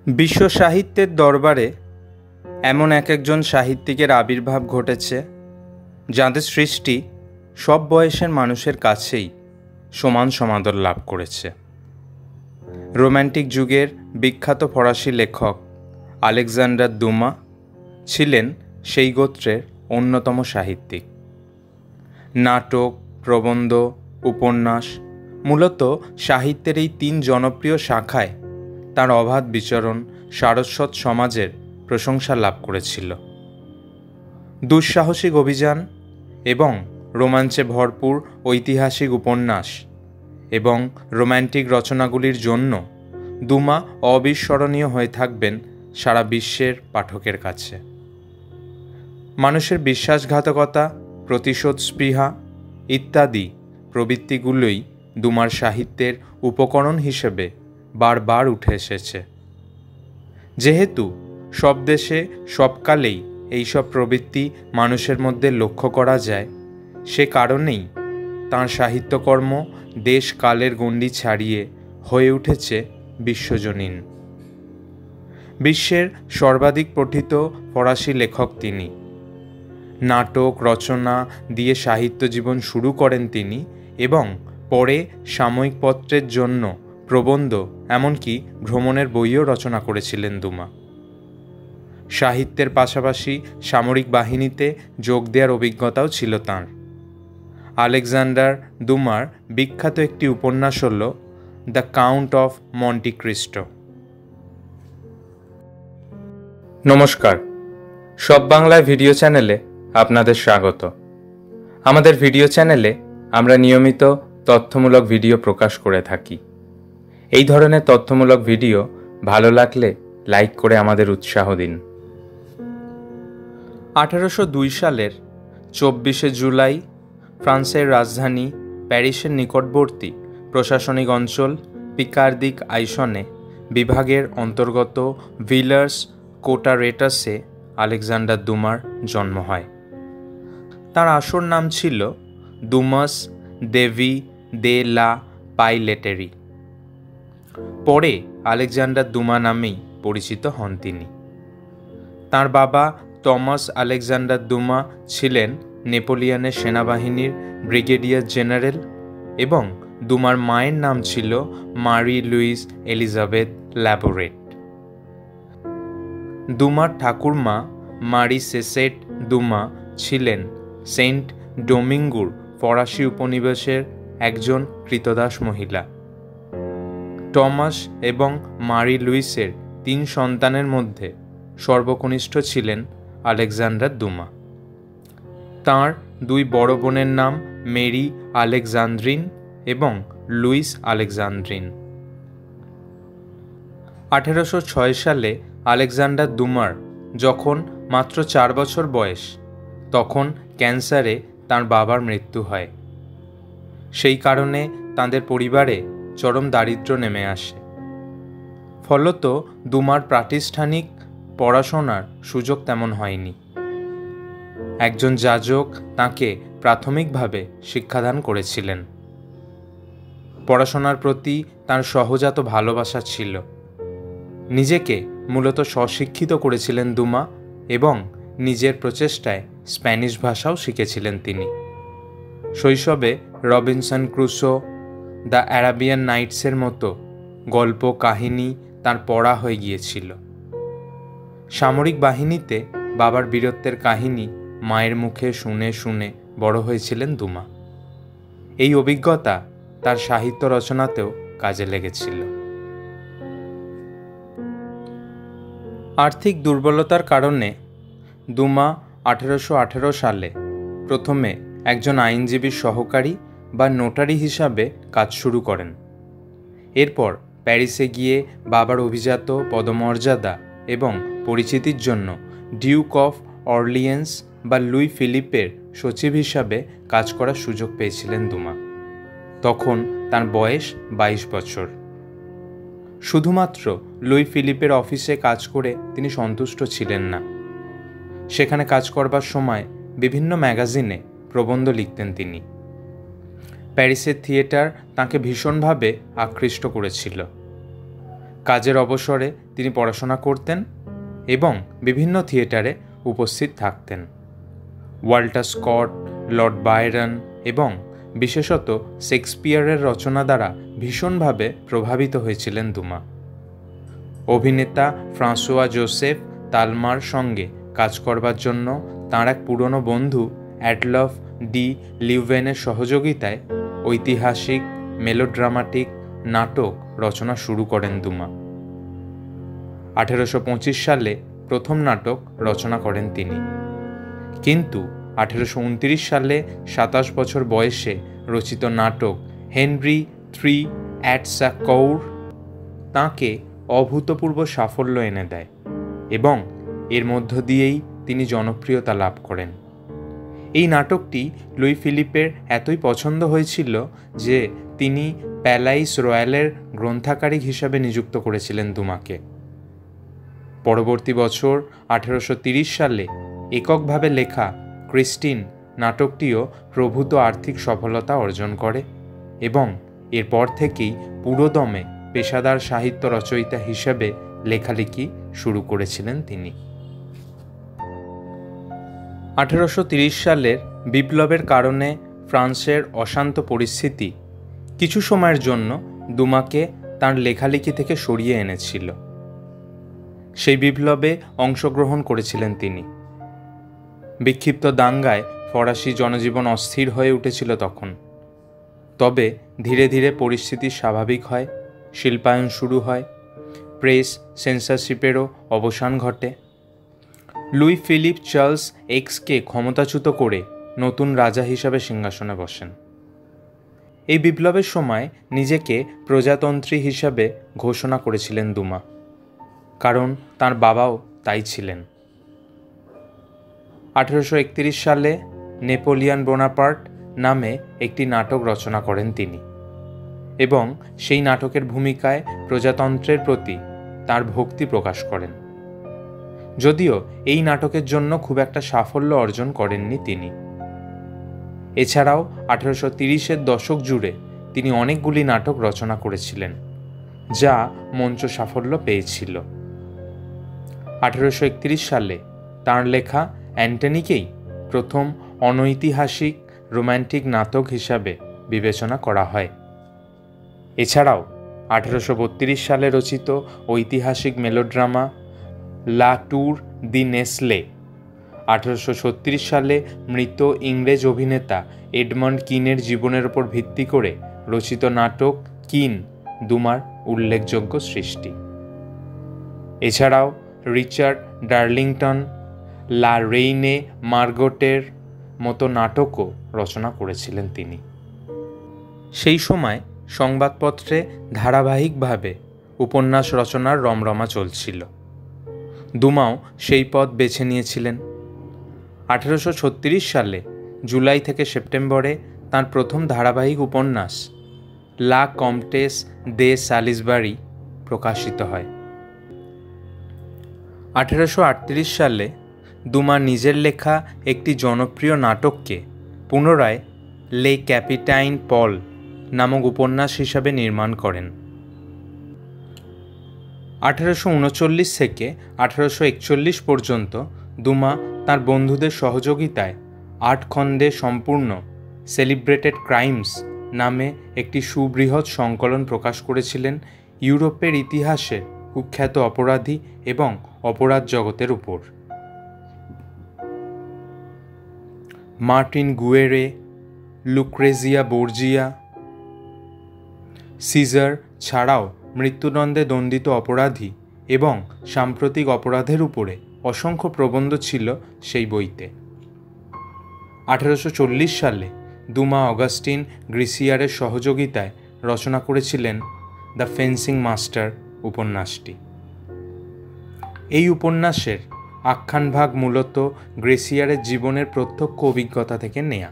বিশ্ব সাহিত্যের দরবারে এমন একজন সাহিত্যিকের আবির্ভাব ঘটেছে যাঁদের সৃষ্টি সব বয়সের মানুষের কাছেই সমান সমাদর লাভ করেছে। রোম্যান্টিক যুগের বিখ্যাত ফরাসি লেখক আলেকজান্ডার দুমা ছিলেন সেই গোত্রের অন্যতম সাহিত্যিক। নাটক, প্রবন্ধ, উপন্যাস, মূলত সাহিত্যের এই তিন জনপ্রিয় শাখায় তার অবাধ বিচরণ সারস্বত সমাজের প্রশংসা লাভ করেছিল। দুঃসাহসিক অভিযান এবং রোমাঞ্চে ভরপুর ঐতিহাসিক উপন্যাস এবং রোম্যান্টিক রচনাগুলির জন্য দুমা অবিস্মরণীয় হয়ে থাকবেন সারা বিশ্বের পাঠকের কাছে। মানুষের বিশ্বাসঘাতকতা, প্রতিশোধ স্পৃহা ইত্যাদি প্রবৃত্তিগুলোই দুমার সাহিত্যের উপকরণ হিসেবে বারবার উঠে এসেছে। যেহেতু সব দেশে সবকালেই এইসব প্রবৃত্তি মানুষের মধ্যে লক্ষ্য করা যায়, সে কারণেই তাঁর সাহিত্যকর্ম দেশ কালের গণ্ডি ছাড়িয়ে হয়ে উঠেছে বিশ্বজনীন। বিশ্বের সর্বাধিক পঠিত ফরাসি লেখক তিনি। নাটক রচনা দিয়ে সাহিত্য জীবন শুরু করেন তিনি এবং পরে সাময়িক পত্রের জন্য প্রবন্ধ, এমনকি ভ্রমণের বইও রচনা করেছিলেন দুমা। সাহিত্যের পাশাপাশি সামরিক বাহিনীতে যোগ দেওয়ার অভিজ্ঞতাও ছিল তাঁর। আলেকজান্ডার দুমার বিখ্যাত একটি উপন্যাস হল the Count of Monte Cristo. নমস্কার, সব বাংলায় ভিডিও চ্যানেলে আপনাদের স্বাগত। আমাদের ভিডিও চ্যানেলে আমরা নিয়মিত তথ্যমূলক ভিডিও প্রকাশ করে থাকি। এই ধরনের তথ্যমূলক ভিডিও ভালো লাগলে লাইক করে আমাদের উৎসাহ দিন। 1802 সালের 24শে জুলাই ফ্রান্সের রাজধানী প্যারিসের নিকটবর্তী প্রশাসনিক অঞ্চল পিকার্দিক আইসনে বিভাগের অন্তর্গত ভিলার্স কোটারেটাসে আলেকজান্ডার দুমার জন্ম হয়। তার আসল নাম ছিল দুমাস দেভি দে লা পাইলেটেরি। পরে আলেকজান্ডার দুমা নামেই পরিচিত হন তিনি। তার বাবা টমাস আলেকজান্ডার দুমা ছিলেন নেপোলিয়নের সেনাবাহিনীর ব্রিগেডিয়ার জেনারেল এবং দুমার মায়ের নাম ছিল মারি লুইস এলিজাবেথ ল্যাবোরেট। দুমার ঠাকুরমা মারি সেসেট দুমা ছিলেন সেন্ট ডোমিঙ্গুর ফরাসি উপনিবেশের একজন কৃতদাস মহিলা। টমাস এবং মারি লুইসের 3 সন্তানের মধ্যে সর্বকনিষ্ঠ ছিলেন আলেকজান্ডার দুমা। তাঁর 2 বড় বোনের নাম মেরি আলেকজান্দ্রিন এবং লুইস আলেকজান্দ্রিন। 1806 সালে আলেকজান্ডার দুমার যখন মাত্র 4 বছর বয়স, তখন ক্যান্সারে তাঁর বাবার মৃত্যু হয়। সেই কারণে তাঁদের পরিবারে চরম দারিদ্র্য নেমে আসে। ফলত দুমার প্রাতিষ্ঠানিক পড়াশোনার সুযোগ তেমন হয়নি। একজন যাজক তাঁকে প্রাথমিকভাবে শিক্ষাদান করেছিলেন। পড়াশোনার প্রতি তাঁর সহজাত ভালোবাসা ছিল। নিজেকে মূলত স্বশিক্ষিত করেছিলেন দুমা এবং নিজের প্রচেষ্টায় স্প্যানিশ ভাষাও শিখেছিলেন তিনি। শৈশবে রবিনসন ক্রুসো, দ্য অ্যারাবিয়ান নাইটসের মতো গল্প কাহিনী তাঁর পড়া হয়ে গিয়েছিল। সামরিক বাহিনীতে বাবার বীরত্বের কাহিনী মায়ের মুখে শুনে শুনে বড় হয়েছিলেন দুমা। এই অভিজ্ঞতা তার সাহিত্য রচনাতেও কাজে লেগেছিল। আর্থিক দুর্বলতার কারণে দুমা 1818 সালে প্রথমে একজন আইনজীবীর সহকারী বা নোটারি হিসাবে কাজ শুরু করেন। এরপর প্যারিসে গিয়ে বাবার অভিজাত পদমর্যাদা এবং পরিচিতির জন্য ডিউক অফ অরলিয়েন্স বা লুই ফিলিপের সচিব হিসাবে কাজ করার সুযোগ পেয়েছিলেন দুমা। তখন তার বয়স 22 বছর। শুধুমাত্র লুই ফিলিপের অফিসে কাজ করে তিনি সন্তুষ্ট ছিলেন না। সেখানে কাজ করবার সময় বিভিন্ন ম্যাগাজিনে প্রবন্ধ লিখতেন তিনি। প্যারিসের থিয়েটার তাঁকে ভীষণভাবে আকৃষ্ট করেছিল। কাজের অবসরে তিনি পড়াশোনা করতেন এবং বিভিন্ন থিয়েটারে উপস্থিত থাকতেন। ওয়াল্টার স্কট, লর্ড বায়রন এবং বিশেষত শেক্সপিয়ারের রচনা দ্বারা ভীষণভাবে প্রভাবিত হয়েছিলেন দুমা। অভিনেতা ফ্রাঁসোয়া জোসেফ তালমার সঙ্গে কাজ করবার জন্য তাঁর এক পুরনো বন্ধু অ্যাডলফ ডি লিউভেনের সহযোগিতায় ঐতিহাসিক মেলোড্রামাটিক নাটক রচনা শুরু করেন দুমা। 1825 সালে প্রথম নাটক রচনা করেন তিনি, কিন্তু 1829 সালে 27 বছর বয়সে রচিত নাটক হেনরি III অ্যাটস আ কৌর তাঁকে অভূতপূর্ব সাফল্য এনে দেয় এবং এর মধ্য দিয়েই তিনি জনপ্রিয়তা লাভ করেন। এই নাটকটি লুই ফিলিপের এতই পছন্দ হয়েছিল যে তিনি প্যালাইস রয়্যালের গ্রন্থাগারিক হিসাবে নিযুক্ত করেছিলেন দুমাকে। পরবর্তী বছর 1830 সালে এককভাবে লেখা ক্রিস্টিন নাটকটিও প্রভূত আর্থিক সফলতা অর্জন করে এবং এরপর থেকেই পুরোদমে পেশাদার সাহিত্য রচয়িতা হিসেবে লেখালেখি শুরু করেছিলেন তিনি। 1830 সালের বিপ্লবের কারণে ফ্রান্সের অশান্ত পরিস্থিতি কিছু সময়ের জন্য দুমাকে তাঁর লেখালেখি থেকে সরিয়ে এনেছিল। সেই বিপ্লবে অংশগ্রহণ করেছিলেন তিনি। বিক্ষিপ্ত দাঙ্গায় ফরাসি জনজীবন অস্থির হয়ে উঠেছিল তখন। তবে ধীরে ধীরে পরিস্থিতি স্বাভাবিক হয়, শিল্পায়ন শুরু হয়, প্রেস সেন্সরশিপেরও অবসান ঘটে। লুই ফিলিপ চার্লস এক্সকে ক্ষমতাচ্যুত করে নতুন রাজা হিসাবে সিংহাসনে বসেন। এই বিপ্লবের সময় নিজেকে প্রজাতন্ত্রী হিসাবে ঘোষণা করেছিলেন দুমা, কারণ তার বাবাও তাই ছিলেন। 1831 সালে নেপোলিয়ন বোনাপার্ট নামে একটি নাটক রচনা করেন তিনি এবং সেই নাটকের ভূমিকায় প্রজাতন্ত্রের প্রতি তার ভক্তি প্রকাশ করেন। যদিও এই নাটকের জন্য খুব একটা সাফল্য অর্জন করেননি তিনি। এছাড়াও 1830-এর দশক জুড়ে তিনি অনেকগুলি নাটক রচনা করেছিলেন যা মঞ্চ সাফল্য পেয়েছিল। 1831 সালে তাঁর লেখা অ্যান্টনিকেই প্রথম অনৈতিহাসিক রোম্যান্টিক নাটক হিসাবে বিবেচনা করা হয়। এছাড়াও 1832 সালে রচিত ঐতিহাসিক মেলোড্রামা লা টুর দি নেসলে, 1836 সালে মৃত ইংরেজ অভিনেতা এডমন্ড কিনের জীবনের উপর ভিত্তি করে রচিত নাটক কিন দুমার উল্লেখযোগ্য সৃষ্টি। এছাড়াও রিচার্ড ডার্লিংটন, লা রেইনে মার্গটের মতো নাটকও রচনা করেছিলেন তিনি। সেই সময় সংবাদপত্রে ধারাবাহিকভাবে উপন্যাস রচনার রমরমা চলছিল। দুমাও সেই পথ বেছে নিয়েছিলেন। 1836 সালে জুলাই থেকে সেপ্টেম্বরে তাঁর প্রথম ধারাবাহিক উপন্যাস লা কমটেস দে সালিসবারি প্রকাশিত হয়। 1838 সালে দুমা নিজের লেখা একটি জনপ্রিয় নাটককে পুনরায় লে ক্যাপিটাইন পল নামক উপন্যাস হিসাবে নির্মাণ করেন। 1839 থেকে 1841 পর্যন্ত দুমা তাঁর বন্ধুদের সহযোগিতায় 8 খণ্ডে সম্পূর্ণ সেলিব্রেটেড ক্রাইমস নামে একটি সুবৃহৎ সংকলন প্রকাশ করেছিলেন ইউরোপের ইতিহাসে কুখ্যাত অপরাধী এবং অপরাধ জগতের উপর। মার্টিন গুয়েরে, লুক্রেজিয়া বোর্জিয়া, সিজার ছাড়াও মৃত্যুদণ্ডে দণ্ডিত অপরাধী এবং সাম্প্রতিক অপরাধের উপরে অসংখ্য প্রবন্ধ ছিল সেই বইতে। 1840 সালে দুমা অগাস্টিন গ্রিসিয়ারের সহযোগিতায় রচনা করেছিলেন দ্য ফেন্সিং মাস্টার উপন্যাসটি। এই উপন্যাসের আখ্যানভাগ মূলত গ্রেসিয়ারের জীবনের প্রত্যক্ষ অভিজ্ঞতা থেকে নেয়া।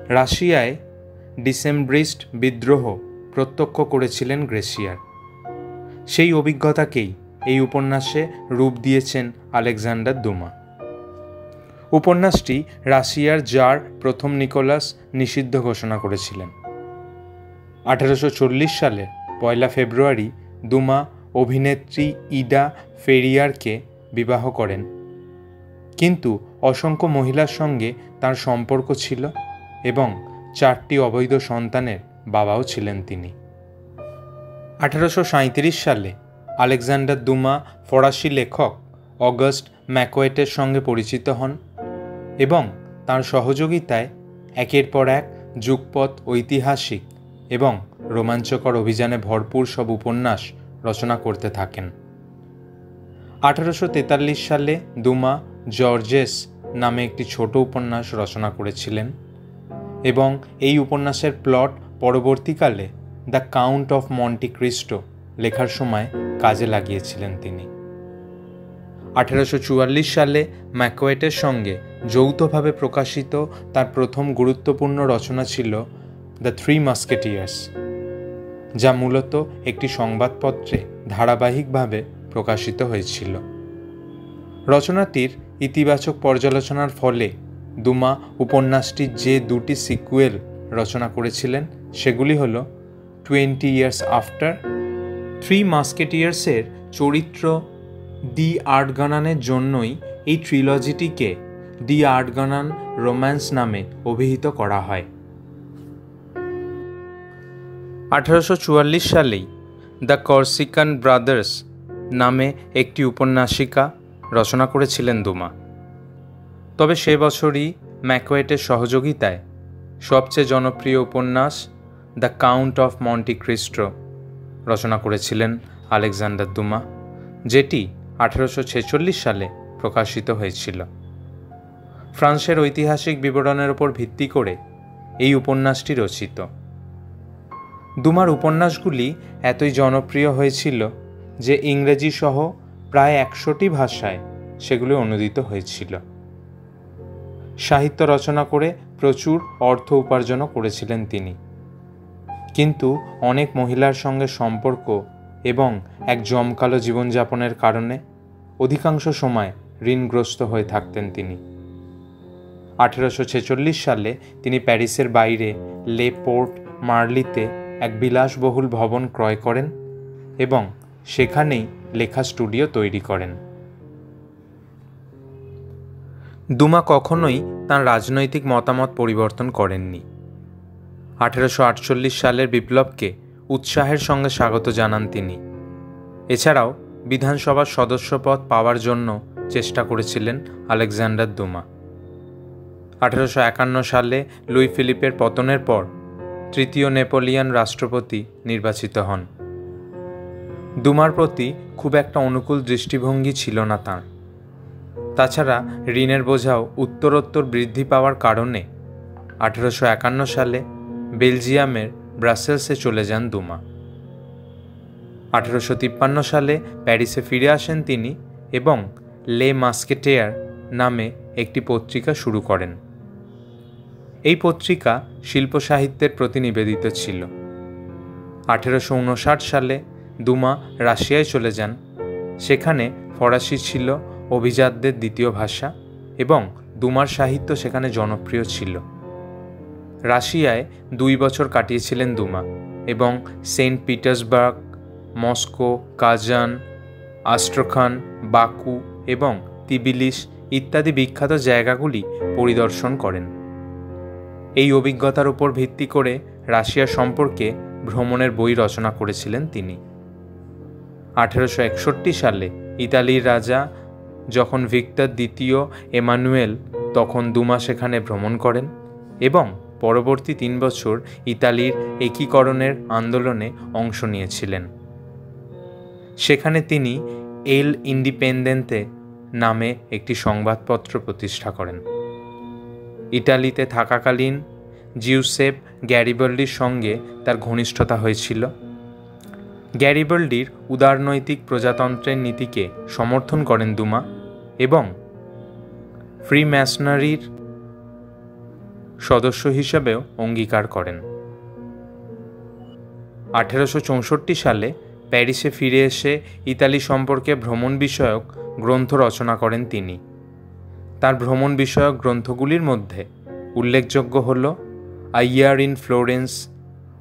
রাশিয়ায় ডিসেম্ব্রিস্ট বিদ্রোহ প্রত্যক্ষ করেছিলেন গ্রেসিয়ার। সেই অভিজ্ঞতাকেই এই উপন্যাসে রূপ দিয়েছেন আলেকজান্ডার দুমা। উপন্যাসটি রাশিয়ার জার প্রথম নিকোলাস নিষিদ্ধ ঘোষণা করেছিলেন। 1840 সালে 1 ফেব্রুয়ারি দুমা অভিনেত্রী ইডা ফেরিয়ারকে বিবাহ করেন, কিন্তু অসংখ্য মহিলার সঙ্গে তার সম্পর্ক ছিল এবং 4টি অবৈধ সন্তানের বাবাও ছিলেন তিনি। 1837 সালে আলেকজান্ডার দুমা ফরাসি লেখক অগাস্ট ম্যাকোয়েটের সঙ্গে পরিচিত হন এবং তার সহযোগিতায় একের পর এক যুগপৎ ঐতিহাসিক এবং রোমাঞ্চকর অভিযানে ভরপুর সব উপন্যাস রচনা করতে থাকেন। 1843 সালে দুমা জর্জেস নামে একটি ছোট উপন্যাস রচনা করেছিলেন এবং এই উপন্যাসের প্লট পরবর্তীকালে the Count of Monte Cristo লেখার সময় কাজে লাগিয়েছিলেন তিনি। 1844 সালে ম্যাকোয়েটের সঙ্গে যৌথভাবে প্রকাশিত তার প্রথম গুরুত্বপূর্ণ রচনা ছিল দ্য থ্রি মাস্কেটিয়ার্স, যা মূলত একটি সংবাদপত্রে ধারাবাহিকভাবে প্রকাশিত হয়েছিল। রচনাটির ইতিবাচক পর্যালোচনার ফলে দুমা উপন্যাসটির যে 2টি সিকুয়েল রচনা করেছিলেন সেগুলি হল 20 Years After। থ্রি মাস্কেটিয়ার্সের চরিত্র ডি আর্টগানানের জন্যই এই ট্রিলজিটিকে ডি আর্টগানান রোম্যান্স নামে অভিহিত করা হয়। 1844 সালেই দ্য কর্সিকান ব্রাদার্স নামে একটি উপন্যাসিকা রচনা করেছিলেন দুমা। তবে সে বছরই ম্যাকোয়েটের সহযোগিতায় সবচেয়ে জনপ্রিয় উপন্যাস the Count of Monte Cristo রচনা করেছিলেন আলেকজান্ডার দুমা, যেটি 1846 সালে প্রকাশিত হয়েছিল। ফ্রান্সের ঐতিহাসিক বিবরণের উপর ভিত্তি করে এই উপন্যাসটি রচিত। দুমার উপন্যাসগুলি এতই জনপ্রিয় হয়েছিল যে ইংরেজি সহ প্রায় 100টি ভাষায় সেগুলি অনুদিত হয়েছিল। সাহিত্য রচনা করে প্রচুর অর্থ উপার্জনও করেছিলেন তিনি, কিন্তু অনেক মহিলার সঙ্গে সম্পর্ক এবং এক জমকালো জীবনযাপনের কারণে অধিকাংশ সময় ঋণগ্রস্ত হয়ে থাকতেন তিনি। 1846 সালে তিনি প্যারিসের বাইরে লে পোর্ট মার্লিতে এক বিলাসবহুল ভবন ক্রয় করেন এবং সেখানেই লেখা স্টুডিও তৈরি করেন। দুমা কখনোই তাঁর রাজনৈতিক মতামত পরিবর্তন করেননি। 1848 সালের বিপ্লবকে উৎসাহের সঙ্গে স্বাগত জানান তিনি। এছাড়াও বিধানসভার সদস্যপদ পাওয়ার জন্য চেষ্টা করেছিলেন আলেকজান্ডার দুমা। 1851 সালে লুই ফিলিপের পতনের পর তৃতীয় নেপোলিয়ান রাষ্ট্রপতি নির্বাচিত হন। দুমার প্রতি খুব একটা অনুকূল দৃষ্টিভঙ্গি ছিল না তাঁর। তাছাড়া ঋণের বোঝাও উত্তরোত্তর বৃদ্ধি পাওয়ার কারণে 1851 সালে বেলজিয়ামের ব্রাসেলসে চলে যান দুমা। 1853 সালে প্যারিসে ফিরে আসেন তিনি এবং লে মাস্কেটেয়ার নামে একটি পত্রিকা শুরু করেন। এই পত্রিকা শিল্প সাহিত্যের প্রতি নিবেদিত ছিল। 1859 সালে দুমা রাশিয়ায় চলে যান। সেখানে ফরাসি ছিল অভিজাতদের দ্বিতীয় ভাষা এবং দুমার সাহিত্য সেখানে জনপ্রিয় ছিল। রাশিয়ায় 2 বছর কাটিয়েছিলেন দুমা এবং Saint Petersburg, Moscow, Kazan, Astrakhan, Baku এবং তিবিলিস ইত্যাদি বিখ্যাত জায়গাগুলি পরিদর্শন করেন। এই অভিজ্ঞতার উপর ভিত্তি করে রাশিয়া সম্পর্কে ভ্রমণের বই রচনা করেছিলেন তিনি। 1861 সালে ইতালির রাজা যখন ভিক্টর দ্বিতীয় এমানুয়েল, তখন দুমা সেখানে ভ্রমণ করেন এবং পরবর্তী 3 বছর ইতালির একীকরণের আন্দোলনে অংশ নিয়েছিলেন। সেখানে তিনি এল ইন্ডিপেন্ডেন্তে নামে একটি সংবাদপত্র প্রতিষ্ঠা করেন। ইটালিতে থাকাকালীন জিউসেপ গ্যারিবাল্ডির সঙ্গে তার ঘনিষ্ঠতা হয়েছিল। গ্যারিবাল্ডির উদারনৈতিক প্রজাতন্ত্রের নীতিকে সমর্থন করেন দুমা এবং ফ্রিম্যাসনারির সদস্য হিসেবেও অঙ্গীকার করেন। 1864 সালে প্যারিসে ফিরে এসে ইতালি সম্পর্কে ভ্রমণ বিষয়ক গ্রন্থ রচনা করেন তিনি। তার ভ্রমণ বিষয়ক গ্রন্থগুলির মধ্যে উল্লেখযোগ্য হল a year in Florence,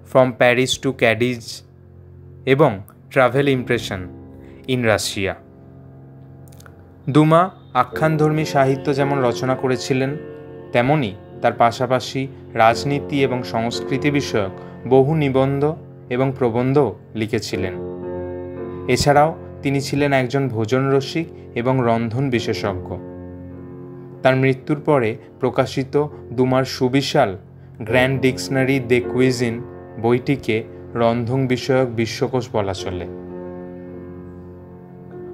from Paris to Cadiz এবং travel impression in Russia. দুমা আখ্যানধর্মী সাহিত্য যেমন রচনা করেছিলেন, তেমনি তার পাশাপাশি রাজনীতি এবং সংস্কৃতি বিষয়ক বহু নিবন্ধ এবং প্রবন্ধও লিখেছিলেন। এছাড়াও তিনি ছিলেন একজন ভোজনরসিক এবং রন্ধন বিশেষজ্ঞ। তার মৃত্যুর পরে প্রকাশিত দুমার সুবিশাল গ্র্যান্ড ডিকশনারি দে কুইজিন বইটিকে রন্ধন বিষয়ক বিশ্বকোষ বলা চলে।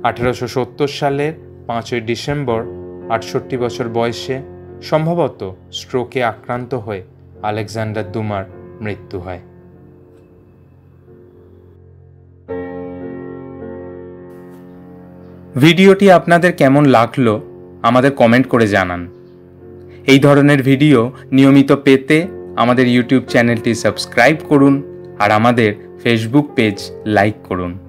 1870 সালের 5 ডিসেম্বর 68 বছর বয়সে সম্ভবত স্ট্রোকে আক্রান্ত হয়ে আলেকজান্ডার দুমার মৃত্যু হয়। ভিডিওটি আপনাদের কেমন লাগলো আমাদের কমেন্ট করে জানান। এই ধরনের ভিডিও নিয়মিত পেতে আমাদের ইউটিউব চ্যানেলটি সাবস্ক্রাইব করুন আর আমাদের ফেসবুক পেজ লাইক করুন।